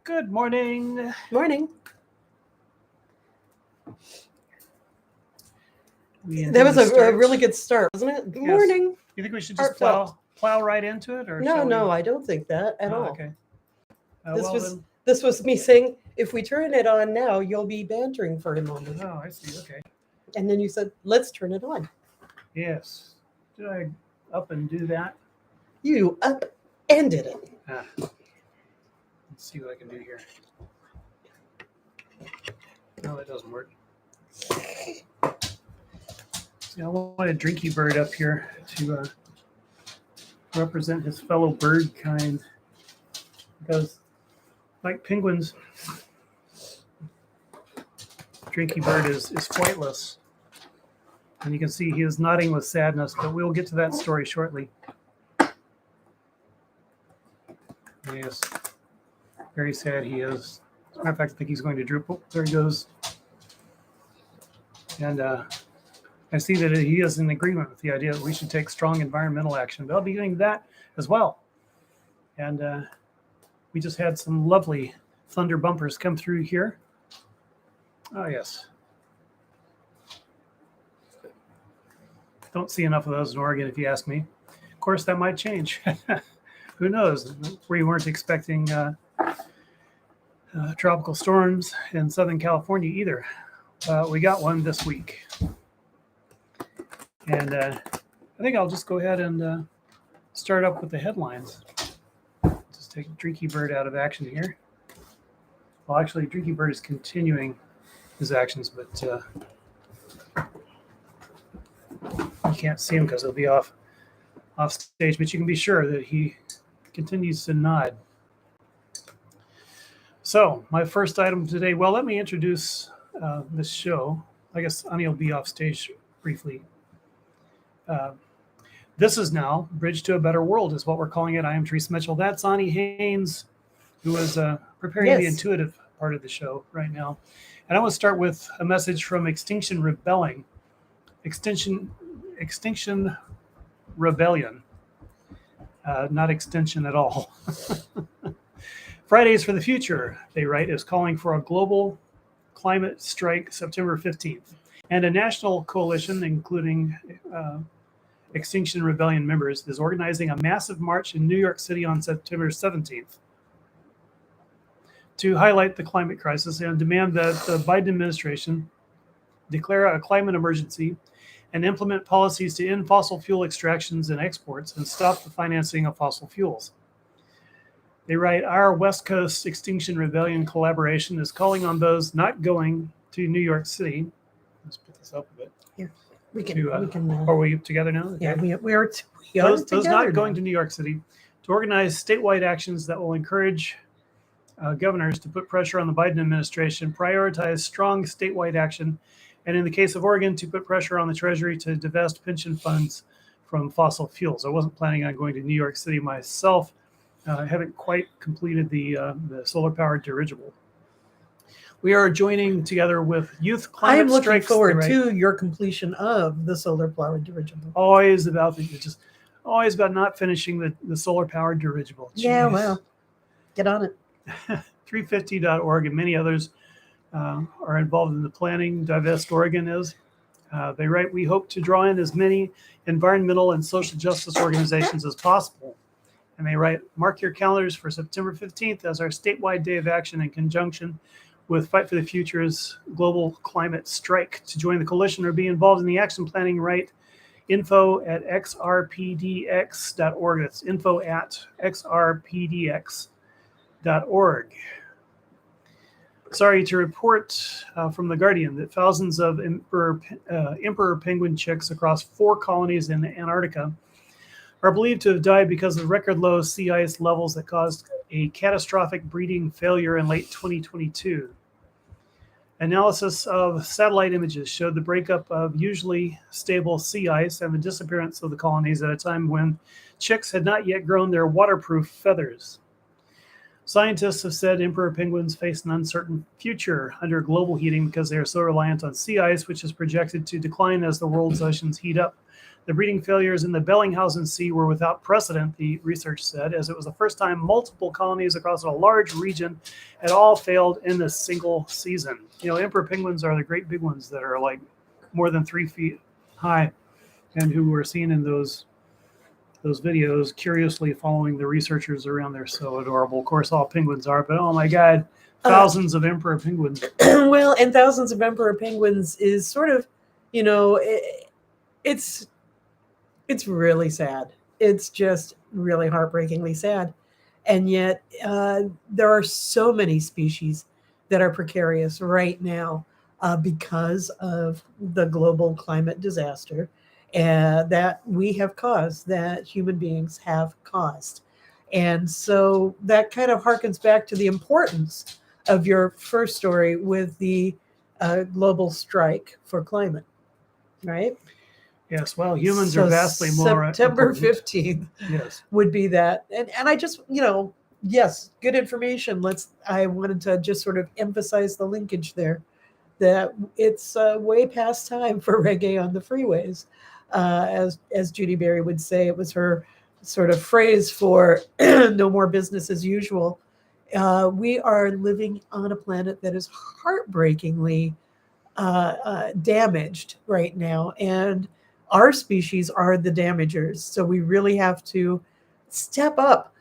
Good morning. Morning. We That was intend to a start- really good start, wasn't it? Good Yes. morning. You think we should just Heartfelt. plow right into it, or No, shall we? no, I don't think that at all. Okay. This this was me saying, if we turn it on now, you'll be bantering for a moment. Oh, I see. Okay. And then you said, let's turn it on. Yes. Did I up and do that? You upended it. Let's see what I can do here. No, that doesn't work. See, I want a drinky bird up here to represent his fellow bird kind, because, like penguins, drinky bird is flightless, and you can see he is nodding with sadness. But we'll get to that story shortly. Yes, very sad he is. As a matter of fact, I think he's going to droop. Oh, there he goes. And I see that he is in agreement with the idea that we should take strong environmental action. But I'll be doing that as well. And we just had some lovely thunder bumpers come through here. Oh, yes. Don't see enough of those in Oregon, if you ask me. Of course, that might change. Who knows? We weren't expecting tropical storms in Southern California either. We got one this week. And I think I'll just go ahead and start up with the headlines. Just take Drinky Bird out of action here. Well, actually, Drinky Bird is continuing his actions, but you can't see him because he'll be off stage. But you can be sure that he continues to nod. So my first item today, well, let me introduce this show. I guess Ani will be off stage briefly. This is now Bridge to a Better World is what we're calling it. I am Teresa Mitchell. That's Ani Haynes, who is preparing the intuitive part of the show right now. And I want to start with a message from Extinction Rebellion. Extinction Rebellion. Not extension at all. Fridays for the Future, they write, is calling for a global climate strike September 15th. And a national coalition, including Extinction Rebellion members, is organizing a massive march in New York City on September 17th to highlight the climate crisis and demand that the Biden administration declare a climate emergency and implement policies to end fossil fuel extractions and exports and stop the financing of fossil fuels. They write, our West Coast Extinction Rebellion collaboration is calling on those not going to New York City. Let's put this up a bit. Here, we can. Are we together now? Yeah, we are Those together not going now. to New York City to organize statewide actions that will encourage governors to put pressure on the Biden administration, prioritize strong statewide action, and in the case of Oregon, to put pressure on the Treasury to divest pension funds from fossil fuels. I wasn't planning on going to New York City myself. I haven't quite completed the solar-powered dirigible. We are joining together with Youth Climate I am looking Strikes, forward to your completion of the solar-powered dirigible. always about not finishing the solar-powered dirigible. Yeah, Jeez. well, get on it. 350.org and many others are involved in the planning. Divest Oregon is. They write, we hope to draw in as many environmental and social justice organizations as possible. And they write, mark your calendars for September 15th as our statewide day of action in conjunction with Fight for the Future's global climate strike. To join the coalition or be involved in the action planning, write info@xrpdx.org. That's info@xrpdx.org. Sorry to report from The Guardian that thousands of emperor penguin chicks across 4 colonies in Antarctica are believed to have died because of record low sea ice levels that caused a catastrophic breeding failure in late 2022. Analysis of satellite images showed the breakup of usually stable sea ice and the disappearance of the colonies at a time when chicks had not yet grown their waterproof feathers. Scientists have said emperor penguins face an uncertain future under global heating because they are so reliant on sea ice, which is projected to decline as the world's oceans heat up. The breeding failures in the Bellinghausen Sea were without precedent, the research said, as it was the first time multiple colonies across a large region had all failed in a single season. Emperor penguins are the great big ones that are like more than 3 feet high, and who were seen in those videos curiously following the researchers around. They're so adorable. Of course, all penguins are, but oh my God, thousands of emperor penguins. Well, and thousands of emperor penguins is sort of, it's really sad. It's just really heartbreakingly sad. And yet there are so many species that are precarious right now because of the global climate disaster that we have caused, that human beings have caused. And so that kind of harkens back to the importance of your first story with the global strike for climate, right? Yes, well, humans are vastly more September important. 15th Yes. would be that. And I just, yes, good information. I wanted to just sort of emphasize the linkage there, that it's way past time for reggae on the freeways. As Judy Berry would say, it was her sort of phrase for no more business as usual. We are living on a planet that is heartbreakingly damaged right now, and our species are the damagers. So we really have to step up.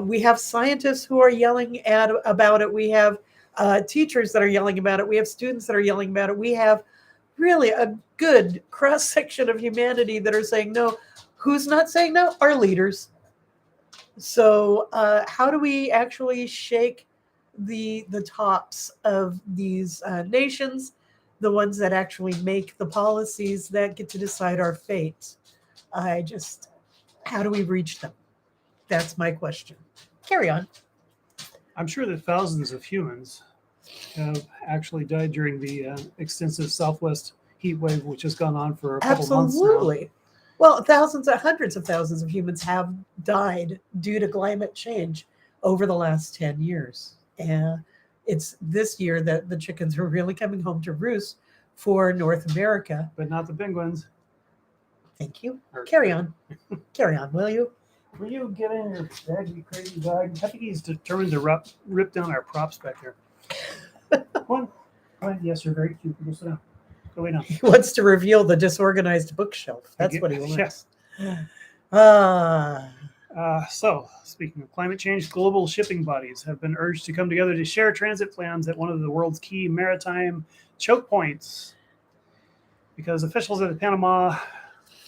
We have scientists who are yelling about it. We have teachers that are yelling about it. We have students that are yelling about it. We have really a good cross section of humanity that are saying no. Who's not saying no? Our leaders. So how do we actually shake the tops of these nations, the ones that actually make the policies that get to decide our fate? How do we reach them? That's my question. Carry on. I'm sure that thousands of humans have actually died during the extensive Southwest heat wave, which has gone on for a couple months now. Absolutely. Well, hundreds of thousands of humans have died due to climate change over the last 10 years. And it's this year that the chickens are really coming home to roost for North America. But not the penguins. Thank you. Carry on. Carry on, will you? Will you get in your bag, you crazy dog? I think he's determined to rip down our props back there. One. Yes, you're very cute. Go sit down. Go lay down. He wants to reveal the disorganized bookshelf. That's what he wants. Yes. So, speaking of climate change, global shipping bodies have been urged to come together to share transit plans at one of the world's key maritime choke points, because officials at the Panama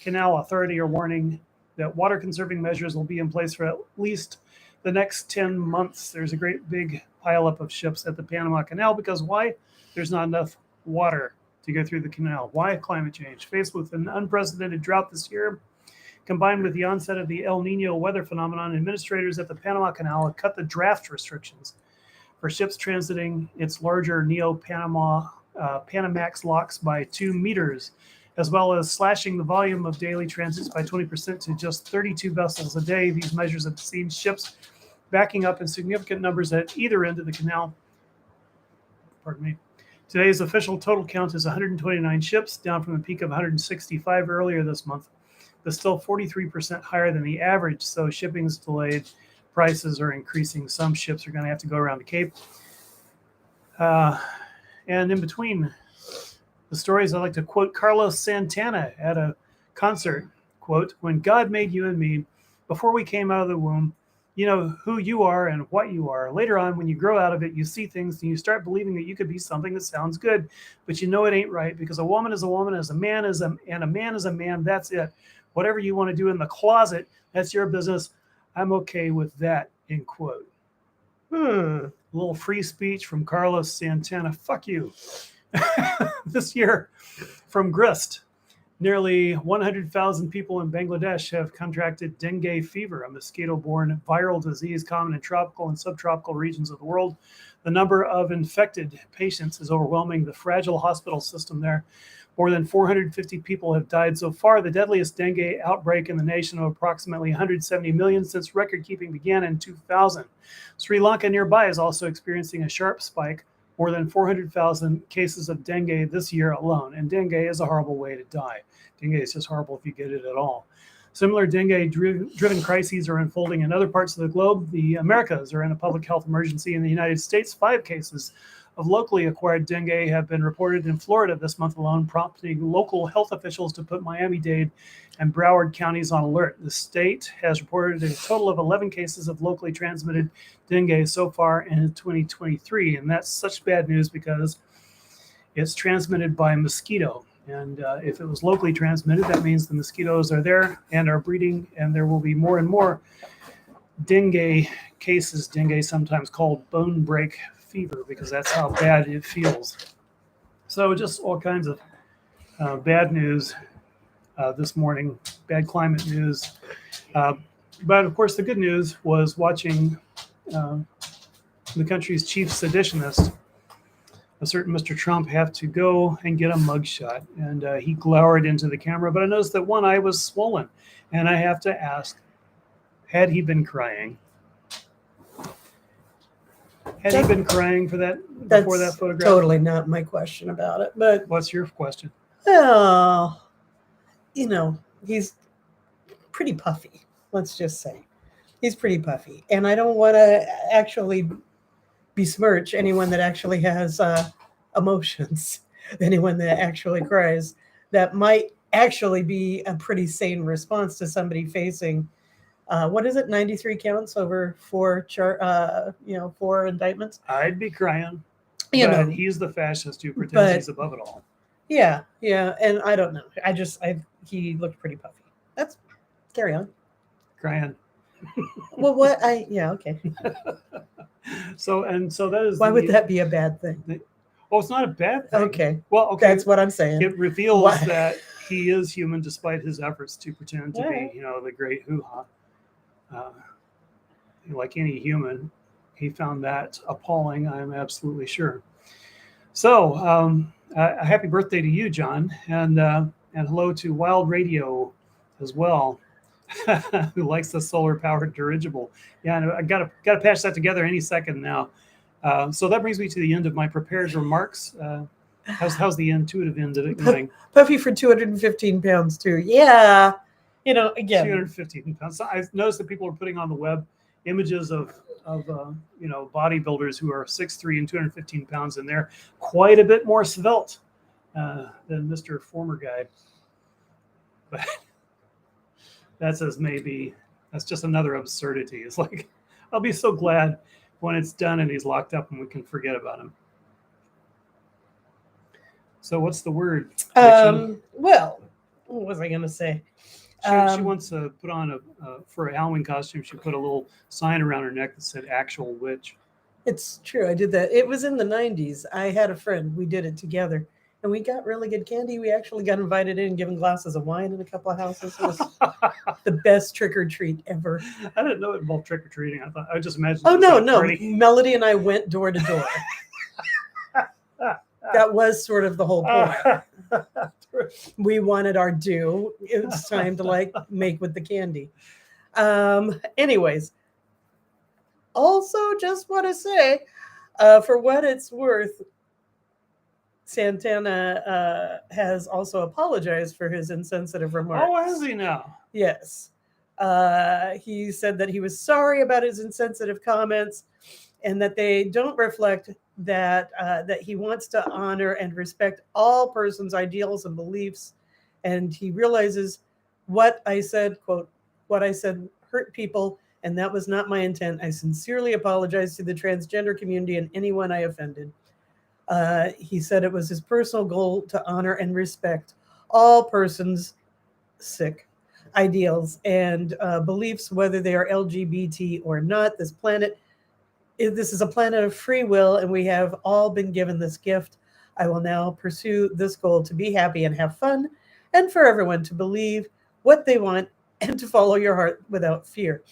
Canal Authority are warning that water conserving measures will be in place for at least the next 10 months. There's a great big pileup of ships at the Panama Canal because why? There's not enough water to go through the canal. Why? Climate change. Faced with an unprecedented drought this year, combined with the onset of the El Nino weather phenomenon, administrators at the Panama Canal have cut the draft restrictions for ships transiting its larger Panamax locks by 2 meters, as well as slashing the volume of daily transits by 20% to just 32 vessels a day. These measures have seen ships backing up in significant numbers at either end of the canal. Pardon me. Today's official total count is 129 ships, down from a peak of 165 earlier this month, but still 43% higher than the average. So shipping's delayed, prices are increasing. Some ships are going to have to go around the Cape. And in between the stories, I'd like to quote Carlos Santana at a concert. Quote, "When God made you and me, before we came out of the womb, you know who you are and what you are. Later on, when you grow out of it, you see things and you start believing that you could be something that sounds good, but you know it ain't right, because a woman is a woman, as a man is and a man is a man. That's it. Whatever you want to do in the closet, that's your business. I'm okay with that," end quote. A little free speech from Carlos Santana. Fuck you. This year, from Grist, nearly 100,000 people in Bangladesh have contracted dengue fever, a mosquito-borne viral disease common in tropical and subtropical regions of the world. The number of infected patients is overwhelming the fragile hospital system there. More than 450 people have died so far, the deadliest dengue outbreak in the nation of approximately 170 million since record-keeping began in 2000. Sri Lanka nearby is also experiencing a sharp spike. more than 400,000 cases of dengue this year alone. And dengue is a horrible way to die. Dengue is just horrible if you get it at all. Similar dengue-driven crises are unfolding in other parts of the globe. The Americas are in a public health emergency. In the United States, 5 cases of locally acquired dengue have been reported in Florida this month alone, prompting local health officials to put Miami-Dade and Broward counties on alert. The state has reported a total of 11 cases of locally transmitted dengue so far in 2023, and that's such bad news because it's transmitted by mosquito. And if it was locally transmitted, that means the mosquitoes are there and are breeding, and there will be more and more dengue cases. Dengue, sometimes called bone break fever, because that's how bad it feels. So just all kinds of bad news this morning, bad climate news. But of course, the good news was watching the country's chief seditionist, a certain Mr. Trump, have to go and get a mugshot. And he glowered into the camera, but I noticed that one eye was swollen. And I have to ask, had he been crying? Had he been crying for that before that photograph? Totally not my question about it. But what's your question? Well, he's pretty puffy. Let's just say he's pretty puffy, and I don't want to actually besmirch anyone that actually has emotions, anyone that actually cries. That might actually be a pretty sane response to somebody facing, 93 counts over 4 indictments. I'd be crying. But he's the fascist who pretends he's above it all. Yeah, and I don't know. He looked pretty puffy. That's carry on. Crying. Well, okay. So that is. Why would that be a bad thing? It's not a bad thing. Okay. Well, okay. That's what I'm saying. It reveals that he is human, despite his efforts to pretend to be, the great hoo-ha. Like any human, he found that appalling. I'm absolutely sure. So, a happy birthday to you, John, and hello to Wild Radio as well, who likes the solar-powered dirigible. Yeah, and I gotta patch that together any second now. So that brings me to the end of my prepared remarks. How's the intuitive end of it going? Puffy for 215 pounds too. Yeah, again, 215 pounds. So I've noticed that people are putting on the web images of bodybuilders who are 6'3" and 215 pounds, and they're quite a bit more svelte than Mr. Former Guy. But that's just another absurdity. It's like, I'll be so glad when it's done and he's locked up and we can forget about him. So what's the word? Well, what was I going to say? She wants to put on for a Halloween costume, she put a little sign around her neck that said "Actual Witch." It's true. I did that. It was in the 90s. I had a friend. We did it together. And we got really good candy. We actually got invited in and given glasses of wine in a couple of houses. It was the best trick or treat ever. I didn't know it involved trick or treating. I just imagined. Oh, no. Melody and I went door to door. That was sort of the whole point. We wanted our due. It was time to make with the candy. Anyways, also just want to say, for what it's worth, Santana has also apologized for his insensitive remarks. Oh, has he now? Yes. He said that he was sorry about his insensitive comments and that they don't reflect that he wants to honor and respect all persons' ideals and beliefs. And he realizes what I said, quote, what I said hurt people, and that was not my intent. I sincerely apologize to the transgender community and anyone I offended. He said it was his personal goal to honor and respect all persons' ideals and beliefs, whether they are LGBT or not. This is a planet of free will, and we have all been given this gift. I will now pursue this goal to be happy and have fun, and for everyone to believe what they want and to follow your heart without fear.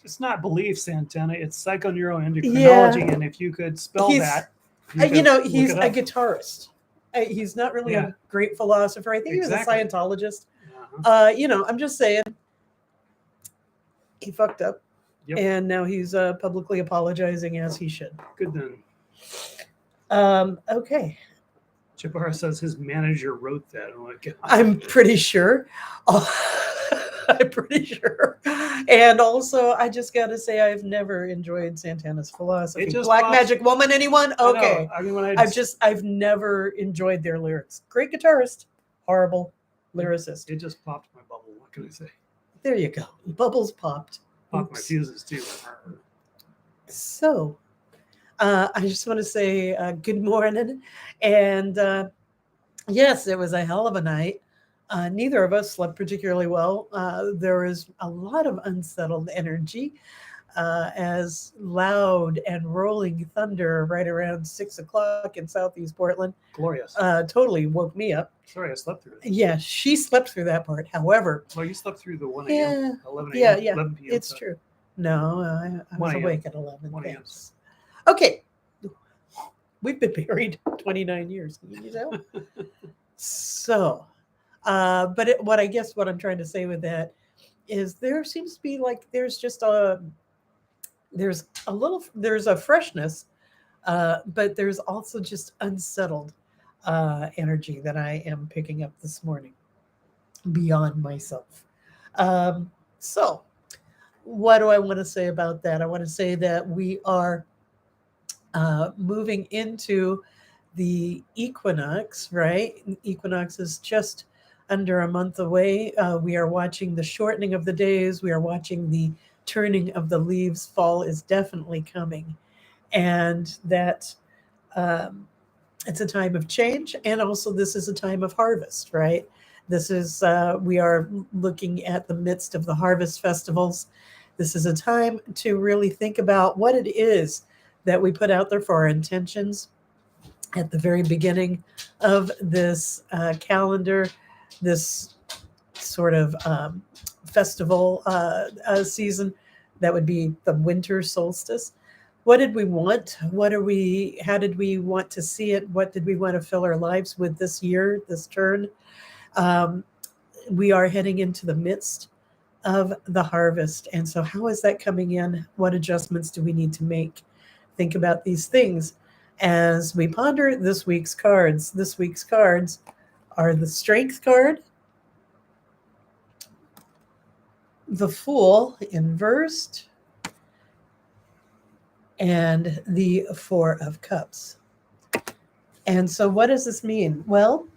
It's not belief, Santana. It's psychoneuroendocrinology, and if you could spell that. He's a guitarist. He's not really a great philosopher. I think he was a Scientologist. Uh-huh. I'm just saying he fucked up. Yep. And now he's publicly apologizing as he should. Good then. Okay. Chipara says his manager wrote that. Oh my god. I'm pretty sure. I'm pretty sure. And also, I just got to say, I've never enjoyed Santana's philosophy. It just Black pops- Magic Woman, anyone? I know. Okay. I mean, when I've never enjoyed their lyrics. Great guitarist, horrible lyricist. it just popped my bubble. What can I say? There you go. Bubbles popped. Popped my Oops. fuses too. So, I just want to say good morning. And yes, it was a hell of a night. Neither of us slept particularly well. There was a lot of unsettled energy as loud and rolling thunder right around 6 o'clock in Southeast Portland Glorious. totally woke me up. Sorry, I slept through it. Yeah, she slept through that part. However, Well, you slept through the 1 yeah, a.m., 11 a.m., yeah, 11 p.m. it's stuff. true. No, I 1 was a.m. awake at 11. 1 a.m. Thanks. Okay. We've been married 29 years. You know? So, what I guess what I'm trying to say with that is there seems to be like there's a freshness, but there's also just unsettled energy that I am picking up this morning beyond myself. So, what do I want to say about that? I want to say that we are moving into the equinox, right? Equinox is just under a month away. We are watching the shortening of the days. We are watching the turning of the leaves. Fall is definitely coming. And that it's a time of change. And also, this is a time of harvest, right? This is, we are looking at the midst of the harvest festivals. This is a time to really think about what it is that we put out there for our intentions at the very beginning of this calendar, this sort of festival season. That would be the winter solstice. What did we want? How did we want to see it? What did we want to fill our lives with this year, this turn? We are heading into the midst of the harvest. And so, how is that coming in? What adjustments do we need to make? Think about these things as we ponder this week's cards. This week's cards are the Strength card, the Fool inversed, and the Four of Cups. And so, what does this mean? Well,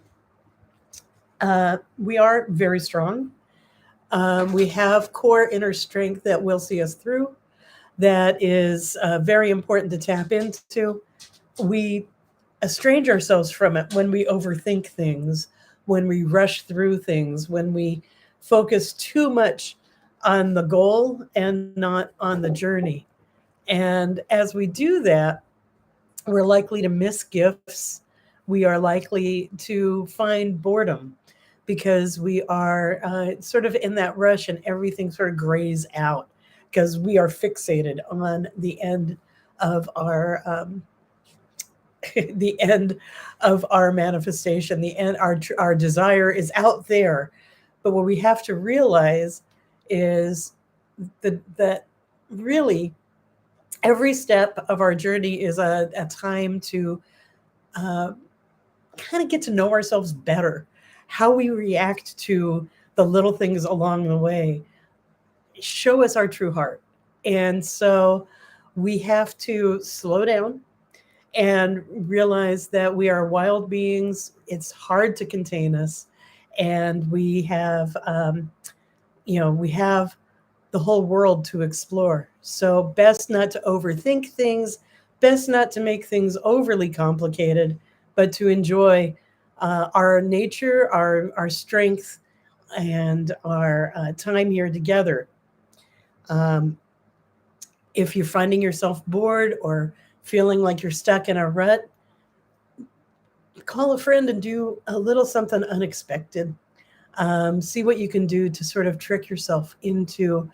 we are very strong. We have core inner strength that will see us through. That is very important to tap into. We estrange ourselves from it when we overthink things, when we rush through things, when we focus too much on the goal and not on the journey. And as we do that, we're likely to miss gifts. We are likely to find boredom because we are sort of in that rush and everything sort of grays out because we are fixated on the end of our the end of our manifestation. The end, our desire is out there, but what we have to realize is that really every step of our journey is a time to kind of get to know ourselves better. How we react to the little things along the way show us our true heart. And so we have to slow down and realize that we are wild beings. It's hard to contain us. And we have, we have the whole world to explore. So best not to overthink things, best not to make things overly complicated, but to enjoy our nature, our strength, and our time here together. If you're finding yourself bored or feeling like you're stuck in a rut, call a friend and do a little something unexpected. See what you can do to sort of trick yourself into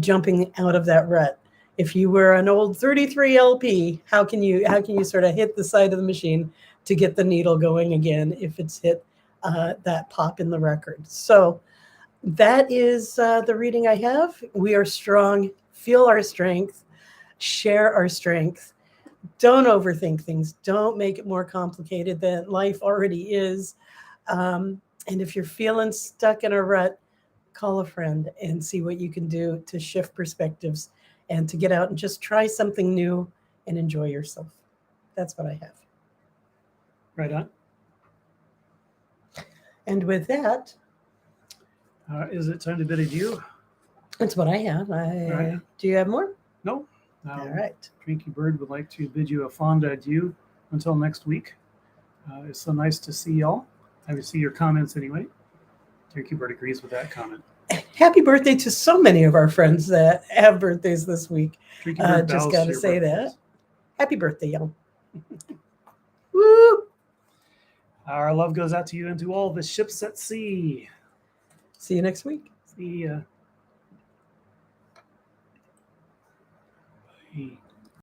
jumping out of that rut. If you were an old 33 LP, how can you sort of hit the side of the machine to get the needle going again if it's hit that pop in the record? So that is the reading I have. We are strong. Feel our strength. Share our strength. don't overthink things. Don't make it more complicated than life already is. And if you're feeling stuck in a rut, call a friend and see what you can do to shift perspectives and to get out and just try something new and enjoy yourself. That's what I have. Right on. And with that, Is it time to bid adieu? that's what I have. right. Do you have more? No. All right. Drinky Bird would like to bid you a fond adieu until next week. It's so nice to see y'all. I would see your comments anyway. Drinky Bird agrees with that comment. Happy birthday to so many of our friends that have birthdays this week. Drinky Bird Just bows got to to your say birthdays. that. Happy birthday, y'all. Woo! Our love goes out to you and to all the ships at sea. See you next week. See ya. Bye.